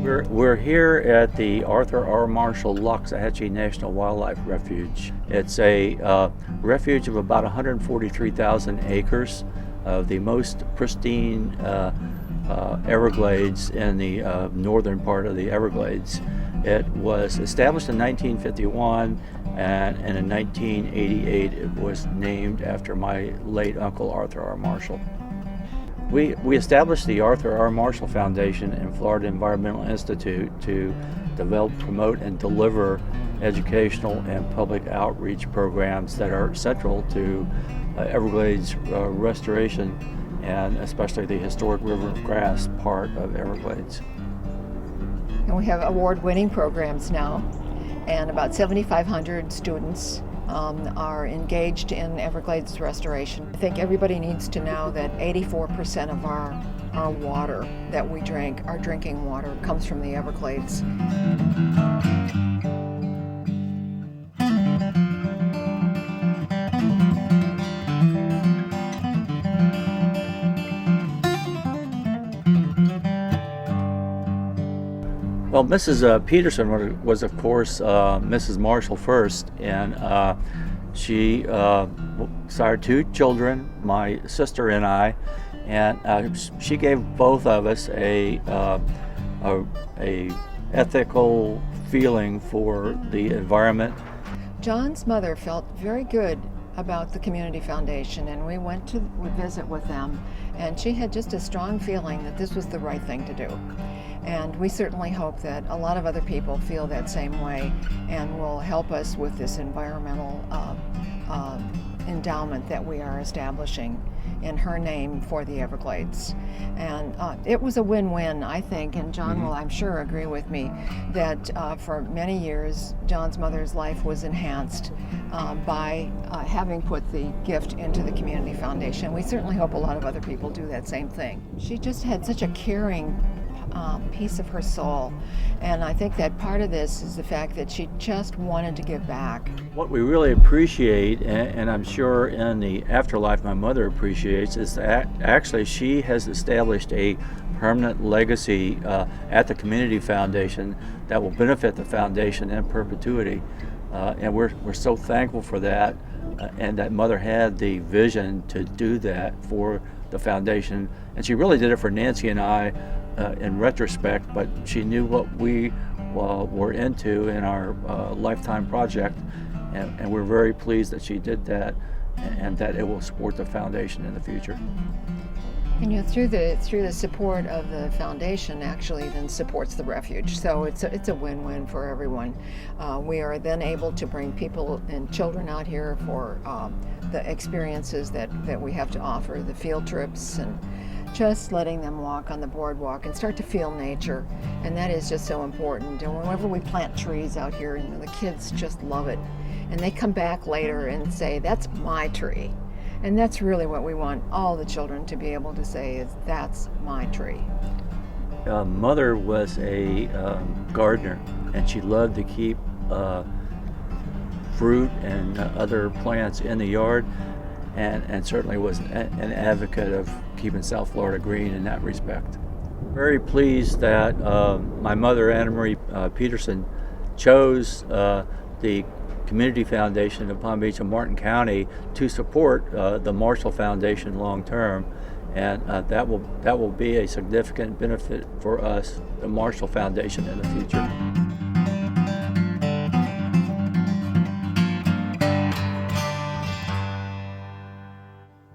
We're here at the Arthur R. Marshall Loxahatchee National Wildlife Refuge. It's a refuge of about 143,000 acres of the most pristine Everglades in the northern part of the Everglades. It was established in 1951, and in 1988 it was named after my late uncle Arthur R. Marshall. We established the Arthur R. Marshall Foundation and Florida Environmental Institute to develop, promote, and deliver educational and public outreach programs that are central to Everglades restoration, and especially the historic River of Grass part of Everglades. And we have award-winning programs now, and about 7,500 students are engaged in Everglades restoration. I think everybody needs to know that 84% of our water that we drink, our drinking water, comes from the Everglades. Well, Mrs. Peterson was, of course, Mrs. Marshall first, and she sired two children, my sister and I, and she gave both of us a ethical feeling for the environment. John's mother felt very good about the Community Foundation, and we went to visit with them, and she had just a strong feeling that this was the right thing to do. And we certainly hope that a lot of other people feel that same way and will help us with this environmental endowment that we are establishing in her name for the Everglades. And it was a win-win, I think, and John will, I'm sure, agree with me, that for many years John's mother's life was enhanced by having put the gift into the Community Foundation. We certainly hope a lot of other people do that same thing. She just had such a caring piece of her soul, and I think that part of this is the fact that she just wanted to give back. What we really appreciate, and I'm sure in the afterlife my mother appreciates, is that actually she has established a permanent legacy at the Community Foundation that will benefit the foundation in perpetuity, and we're so thankful for that, and that mother had the vision to do that for the foundation, and she really did it for Nancy and I in retrospect, but she knew what we were into in our lifetime project, and we're very pleased that she did that, and that it will support the foundation in the future. And through the support of the foundation, actually then supports the refuge. So it's a win-win for everyone. We are then able to bring people and children out here for the experiences that we have to offer, the field trips, and just letting them walk on the boardwalk and start to feel nature. And that is just so important. And whenever we plant trees out here, the kids just love it. And they come back later and say, "That's my tree." And that's really what we want all the children to be able to say is, "That's my tree." Mother was a gardener, and she loved to keep fruit and other plants in the yard, and certainly was an advocate of keeping South Florida green in that respect. Very pleased that my mother, Anna Marie Peterson, chose the Community Foundation of Palm Beach and Martin County to support the Marshall Foundation long term, and that will be a significant benefit for us, the Marshall Foundation, in the future.